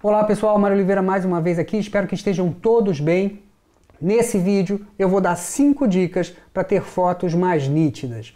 Olá pessoal, Mário Oliveira mais uma vez aqui, espero que estejam todos bem. Nesse vídeo eu vou dar 5 dicas para ter fotos mais nítidas.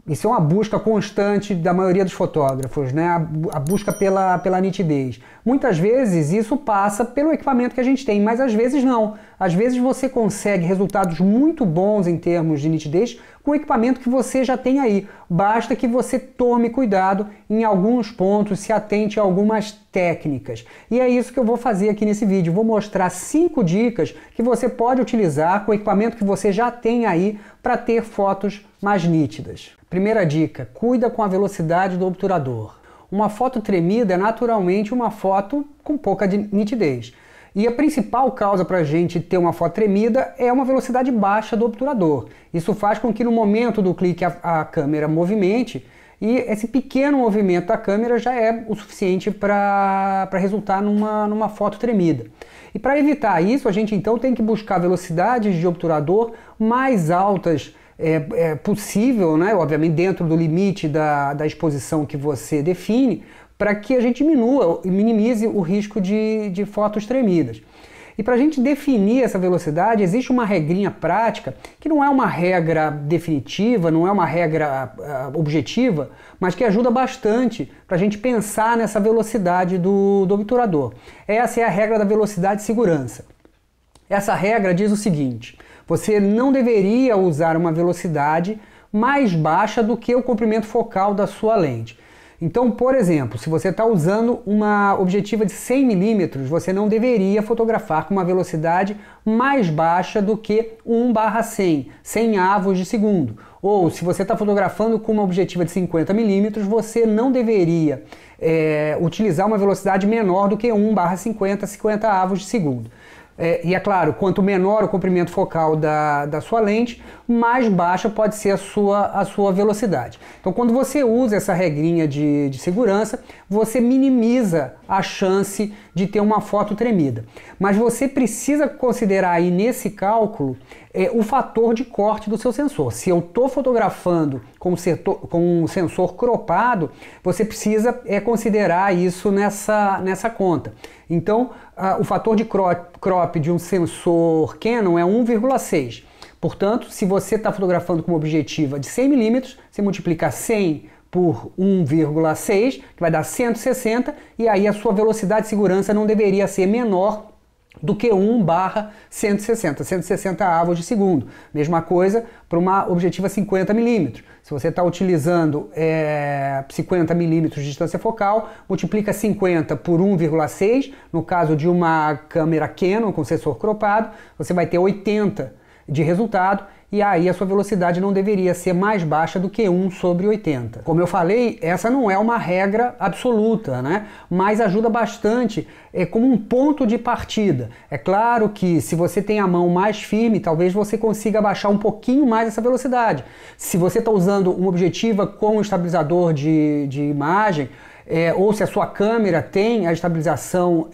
Isso é uma busca constante da maioria dos fotógrafos, né? A busca pela nitidez. Muitas vezes isso passa pelo equipamento que a gente tem, mas às vezes não. Às vezes você consegue resultados muito bons em termos de nitidez com o equipamento que você já tem aí. Basta que você tome cuidado em alguns pontos, se atente a algumas técnicas. E é isso que eu vou fazer aqui nesse vídeo. Vou mostrar 5 dicas que você pode utilizar com o equipamento que você já tem aí para ter fotos mais nítidas. Primeira dica, cuida com a velocidade do obturador. Uma foto tremida é naturalmente uma foto com pouca nitidez. E a principal causa para a gente ter uma foto tremida é uma velocidade baixa do obturador. Isso faz com que no momento do clique a câmera movimente, e esse pequeno movimento da câmera já é o suficiente para resultar numa foto tremida. E para evitar isso, a gente então tem que buscar velocidades de obturador mais altas possível, né? Obviamente dentro do limite da exposição que você define, para que a gente minimize o risco de fotos tremidas. E para a gente definir essa velocidade, existe uma regrinha prática, que não é uma regra definitiva, não é uma regra objetiva, mas que ajuda bastante para a gente pensar nessa velocidade do obturador. Essa é a regra da velocidade de segurança. Essa regra diz o seguinte: você não deveria usar uma velocidade mais baixa do que o comprimento focal da sua lente. Então, por exemplo, se você está usando uma objetiva de 100 mm, você não deveria fotografar com uma velocidade mais baixa do que 1/100, 100 avos de segundo. Ou se você está fotografando com uma objetiva de 50 mm, você não deveria utilizar uma velocidade menor do que 1/50, 50 avos de segundo. E é claro, quanto menor o comprimento focal da sua lente, mais baixa pode ser a sua velocidade. Então, quando você usa essa regrinha de segurança, você minimiza a chance de ter uma foto tremida. Mas você precisa considerar aí nesse cálculo o fator de corte do seu sensor. Se eu estou fotografando com um sensor cropado, você precisa considerar isso nessa conta. Então, o fator de crop de um sensor Canon é 1,6. Portanto, se você está fotografando com uma objetiva de 100 mm, você multiplica 100 por 1,6, que vai dar 160, e aí a sua velocidade de segurança não deveria ser menor do que 1/160, 160 avos de segundo. Mesma coisa para uma objetiva 50 mm. Se você está utilizando 50 mm de distância focal, multiplica 50 por 1,6, no caso de uma câmera Canon com sensor cropado, você vai ter 80 de resultado, e aí a sua velocidade não deveria ser mais baixa do que 1/80. Como eu falei, essa não é uma regra absoluta, né? Mas ajuda bastante como um ponto de partida. É claro que se você tem a mão mais firme, talvez você consiga baixar um pouquinho mais essa velocidade. Se você está usando uma objetiva com um estabilizador de imagem, ou se a sua câmera tem a estabilização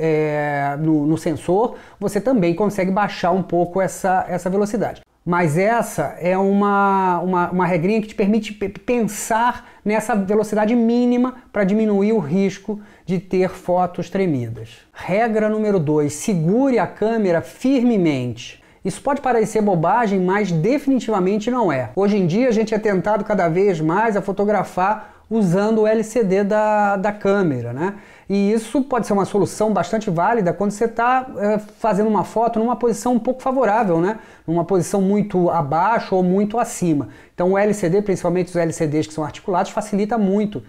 no sensor, você também consegue baixar um pouco essa velocidade. Mas essa é uma regrinha que te permite pensar nessa velocidade mínima para diminuir o risco de ter fotos tremidas. Regra número 2, segure a câmera firmemente. Isso pode parecer bobagem, mas definitivamente não é. Hoje em dia a gente é tentado cada vez mais a fotografar usando o LCD da câmera, né? E isso pode ser uma solução bastante válida quando você está fazendo uma foto numa posição um pouco favorável, né? Numa posição muito abaixo ou muito acima. Então o LCD, principalmente os LCDs que são articulados, facilita muito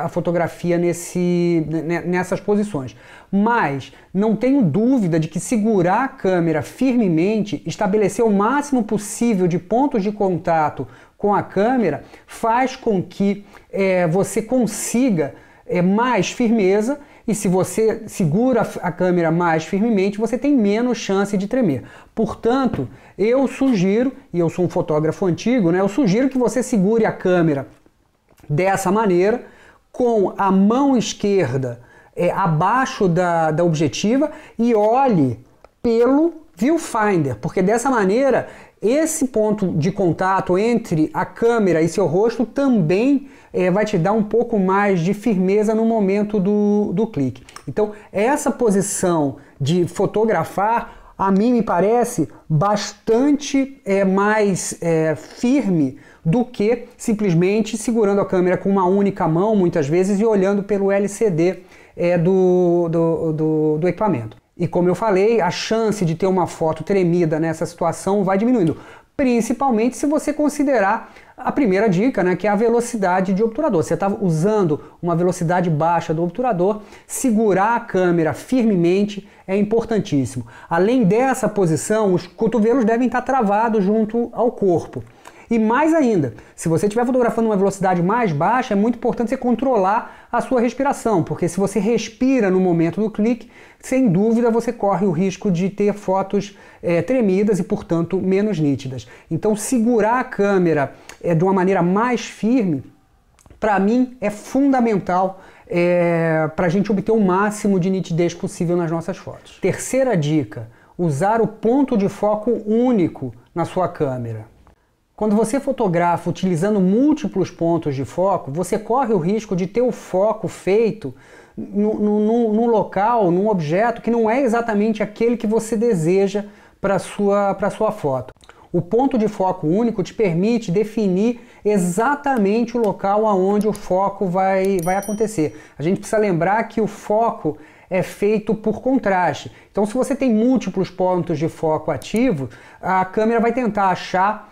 a fotografia nessas posições. Mas não tenho dúvida de que segurar a câmera firmemente, estabelecer o máximo possível de pontos de contato com a câmera, faz com que você consiga mais firmeza, e se você segura a câmera mais firmemente, você tem menos chance de tremer. Portanto, eu sugiro, e eu sou um fotógrafo antigo, né, eu sugiro que você segure a câmera dessa maneira, com a mão esquerda abaixo da objetiva, e olhe pelo Viewfinder, porque dessa maneira esse ponto de contato entre a câmera e seu rosto também vai te dar um pouco mais de firmeza no momento do clique. Então essa posição de fotografar, a mim me parece bastante mais firme do que simplesmente segurando a câmera com uma única mão, muitas vezes, e olhando pelo LCD do equipamento. E como eu falei, a chance de ter uma foto tremida nessa situação vai diminuindo, principalmente se você considerar a primeira dica, né, que é a velocidade de obturador. Você está usando uma velocidade baixa do obturador, segurar a câmera firmemente é importantíssimo. Além dessa posição, os cotovelos devem estar travados junto ao corpo. E mais ainda, se você estiver fotografando uma velocidade mais baixa, é muito importante você controlar a sua respiração, porque se você respira no momento do clique, sem dúvida você corre o risco de ter fotos tremidas e, portanto, menos nítidas. Então, segurar a câmera de uma maneira mais firme, para mim, é fundamental para a gente obter o máximo de nitidez possível nas nossas fotos. Terceira dica, usar o ponto de foco único na sua câmera. Quando você fotografa utilizando múltiplos pontos de foco, você corre o risco de ter o foco feito num local, num objeto que não é exatamente aquele que você deseja para sua foto. O ponto de foco único te permite definir exatamente o local aonde o foco vai acontecer. A gente precisa lembrar que o foco é feito por contraste. Então, se você tem múltiplos pontos de foco ativos, a câmera vai tentar achar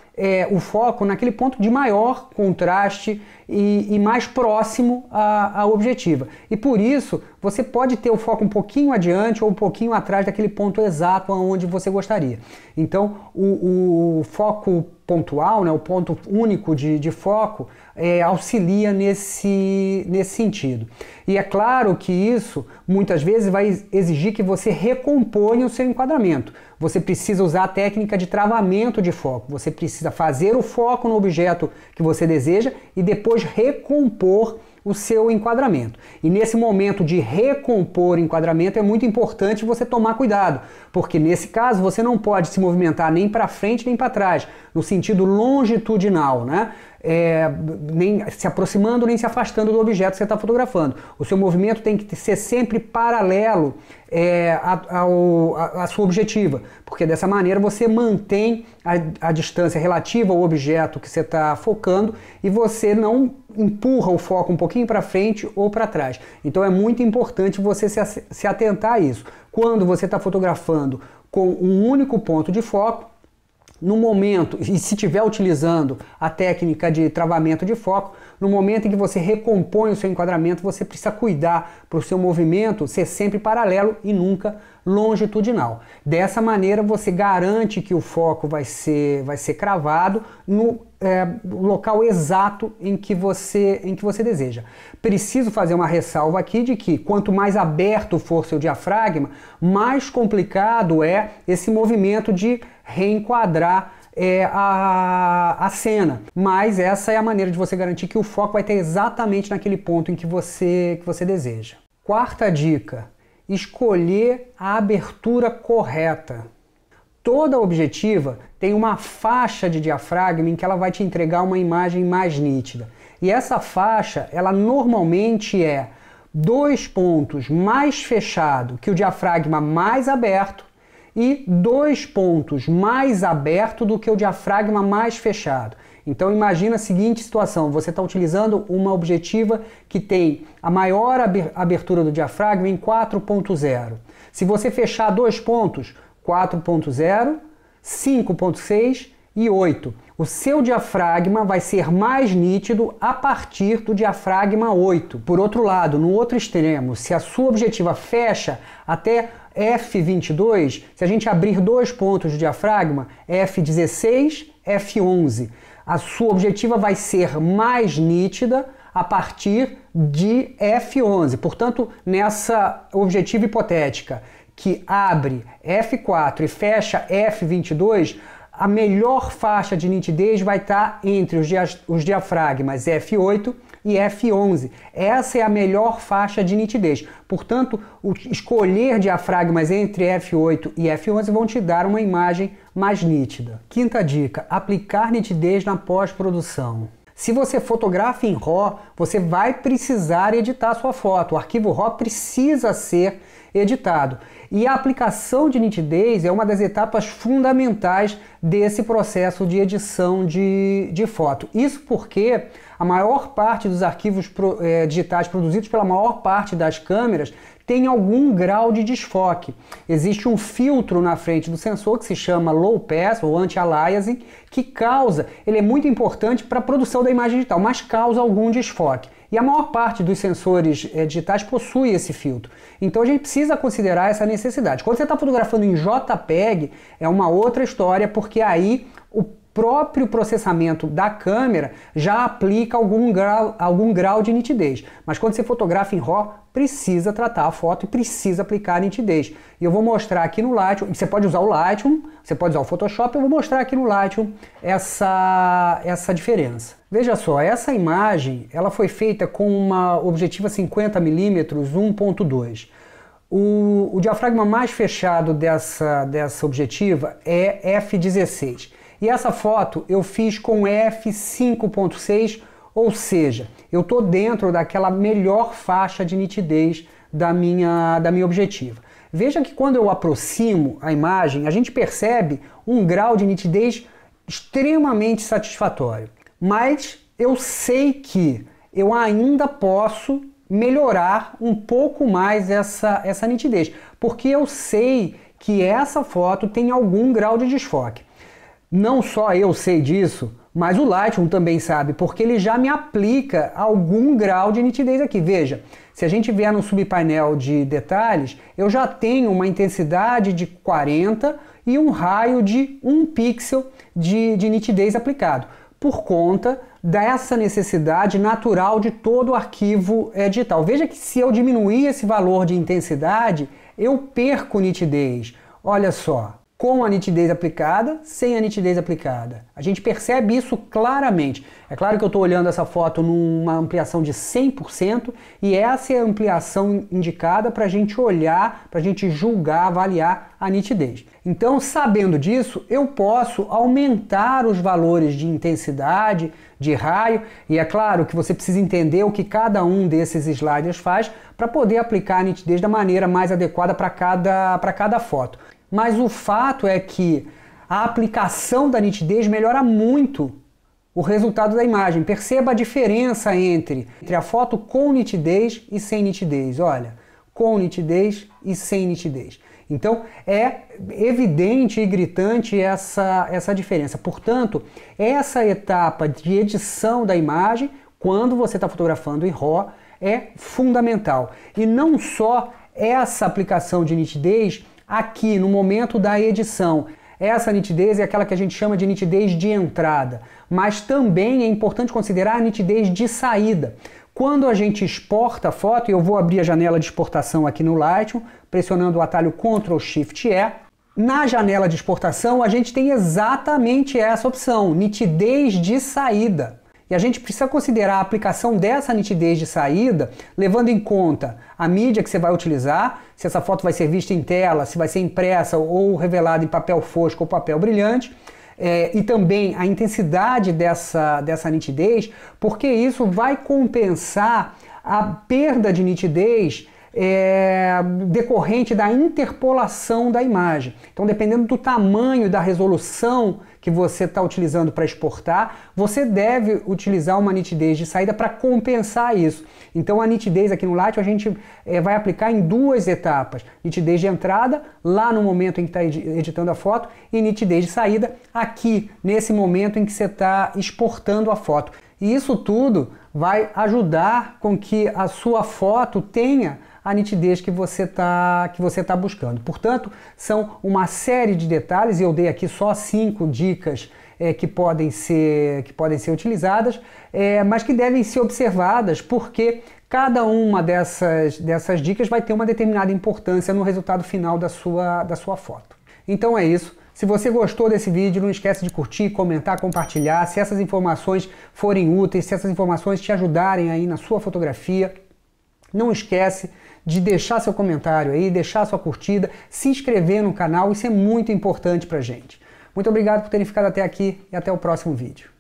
o foco naquele ponto de maior contraste e mais próximo à objetiva. E por isso, você pode ter o foco um pouquinho adiante ou um pouquinho atrás daquele ponto exato onde você gostaria. Então, o foco pontual, né, o ponto único de foco, auxilia nesse sentido. E é claro que isso, muitas vezes, vai exigir que você recomponha o seu enquadramento. Você precisa usar a técnica de travamento de foco. Você precisa fazer o foco no objeto que você deseja e depois recompor o seu enquadramento. E nesse momento de recompor o enquadramento é muito importante você tomar cuidado, porque nesse caso você não pode se movimentar nem para frente nem para trás, no sentido longitudinal, né? Nem se aproximando nem se afastando do objeto que você está fotografando. O seu movimento tem que ser sempre paralelo à sua objetiva, porque dessa maneira você mantém a distância relativa ao objeto que você está focando e você não empurra o foco um pouquinho para frente ou para trás. Então é muito importante você se atentar a isso. Quando você está fotografando com um único ponto de foco, no momento, e se estiver utilizando a técnica de travamento de foco, no momento em que você recompõe o seu enquadramento, você precisa cuidar para o seu movimento ser sempre paralelo e nunca longitudinal. Dessa maneira você garante que o foco vai ser cravado no local exato em que você deseja. Preciso fazer uma ressalva aqui de que quanto mais aberto for seu diafragma, mais complicado é esse movimento de reenquadrar a cena. Mas essa é a maneira de você garantir que o foco vai ter exatamente naquele ponto em que você deseja. Quarta dica: escolher a abertura correta. Toda objetiva tem uma faixa de diafragma em que ela vai te entregar uma imagem mais nítida. E essa faixa, ela normalmente é 2 pontos mais fechado que o diafragma mais aberto e 2 pontos mais aberto do que o diafragma mais fechado. Então imagina a seguinte situação: você está utilizando uma objetiva que tem a maior abertura do diafragma em 4.0. Se você fechar 2 pontos, 4.0, 5.6 e 8. O seu diafragma vai ser mais nítido a partir do diafragma 8. Por outro lado, no outro extremo, se a sua objetiva fecha até f22, se a gente abrir 2 pontos de diafragma, f16, f11, a sua objetiva vai ser mais nítida a partir de f11. Portanto, nessa objetiva hipotética que abre f4 e fecha f22, a melhor faixa de nitidez vai estar entre os diafragmas f8 e F11. Essa é a melhor faixa de nitidez. Portanto, escolher diafragmas entre F8 e F11 vão te dar uma imagem mais nítida. Quinta dica, aplicar nitidez na pós-produção. Se você fotografa em RAW, você vai precisar editar a sua foto. O arquivo RAW precisa ser editado. E a aplicação de nitidez é uma das etapas fundamentais desse processo de edição de foto. Isso porque a maior parte dos arquivos digitais produzidos pela maior parte das câmeras tem algum grau de desfoque. Existe um filtro na frente do sensor que se chama low pass ou anti-aliasing, que causa, ele é muito importante para a produção da imagem digital, mas causa algum desfoque. E a maior parte dos sensores digitais possui esse filtro. Então a gente precisa considerar essa necessidade. Quando você está fotografando em JPEG, é uma outra história, porque aí o próprio processamento da câmera já aplica algum grau de nitidez. Mas quando você fotografa em RAW, precisa tratar a foto e precisa aplicar a nitidez. E eu vou mostrar aqui no Lightroom, você pode usar o Lightroom, você pode usar o Photoshop, eu vou mostrar aqui no Lightroom essa diferença. Veja só, essa imagem ela foi feita com uma objetiva 50mm 1.2. O diafragma mais fechado dessa objetiva é f16. E essa foto eu fiz com f5.6, ou seja, eu estou dentro daquela melhor faixa de nitidez da minha objetiva. Veja que quando eu aproximo a imagem, a gente percebe um grau de nitidez extremamente satisfatório. Mas eu sei que eu ainda posso melhorar um pouco mais essa nitidez, porque eu sei que essa foto tem algum grau de desfoque. Não só eu sei disso, mas o Lightroom também sabe, porque ele já me aplica algum grau de nitidez aqui. Veja, se a gente vier no subpainel de detalhes, eu já tenho uma intensidade de 40 e um raio de 1 pixel de nitidez aplicado, por conta dessa necessidade natural de todo o arquivo digital. Veja que se eu diminuir esse valor de intensidade, eu perco nitidez. Olha só. Com a nitidez aplicada, sem a nitidez aplicada. A gente percebe isso claramente. É claro que eu estou olhando essa foto numa ampliação de 100% e essa é a ampliação indicada para a gente olhar, para a gente julgar, avaliar a nitidez. Então, sabendo disso, eu posso aumentar os valores de intensidade, de raio, e é claro que você precisa entender o que cada um desses sliders faz para poder aplicar a nitidez da maneira mais adequada para cada foto. Mas o fato é que a aplicação da nitidez melhora muito o resultado da imagem. Perceba a diferença entre a foto com nitidez e sem nitidez. Olha, com nitidez e sem nitidez. Então é evidente e gritante essa diferença. Portanto, essa etapa de edição da imagem, quando você está fotografando em RAW, é fundamental. E não só essa aplicação de nitidez aqui no momento da edição. Essa nitidez é aquela que a gente chama de nitidez de entrada, mas também é importante considerar a nitidez de saída. Quando a gente exporta a foto, e eu vou abrir a janela de exportação aqui no Lightroom, pressionando o atalho Ctrl+Shift+E, na janela de exportação a gente tem exatamente essa opção, nitidez de saída. E a gente precisa considerar a aplicação dessa nitidez de saída, levando em conta a mídia que você vai utilizar, se essa foto vai ser vista em tela, se vai ser impressa ou revelada em papel fosco ou papel brilhante, e também a intensidade dessa nitidez, porque isso vai compensar a perda de nitidez decorrente da interpolação da imagem. Então, dependendo do tamanho da resolução que você está utilizando para exportar, você deve utilizar uma nitidez de saída para compensar isso. Então, a nitidez aqui no Lightroom a gente vai aplicar em duas etapas. Nitidez de entrada, lá no momento em que está editando a foto, e nitidez de saída, aqui, nesse momento em que você está exportando a foto. E isso tudo vai ajudar com que a sua foto tenha a nitidez que você tá buscando. Portanto, são uma série de detalhes, e eu dei aqui só 5 dicas que podem ser utilizadas, mas que devem ser observadas, porque cada uma dessas dicas vai ter uma determinada importância no resultado final da sua foto. Então é isso. Se você gostou desse vídeo, não esquece de curtir, comentar, compartilhar. Se essas informações forem úteis, se essas informações te ajudarem aí na sua fotografia, não esquece de deixar seu comentário aí, deixar sua curtida, se inscrever no canal, isso é muito importante pra gente. Muito obrigado por terem ficado até aqui e até o próximo vídeo.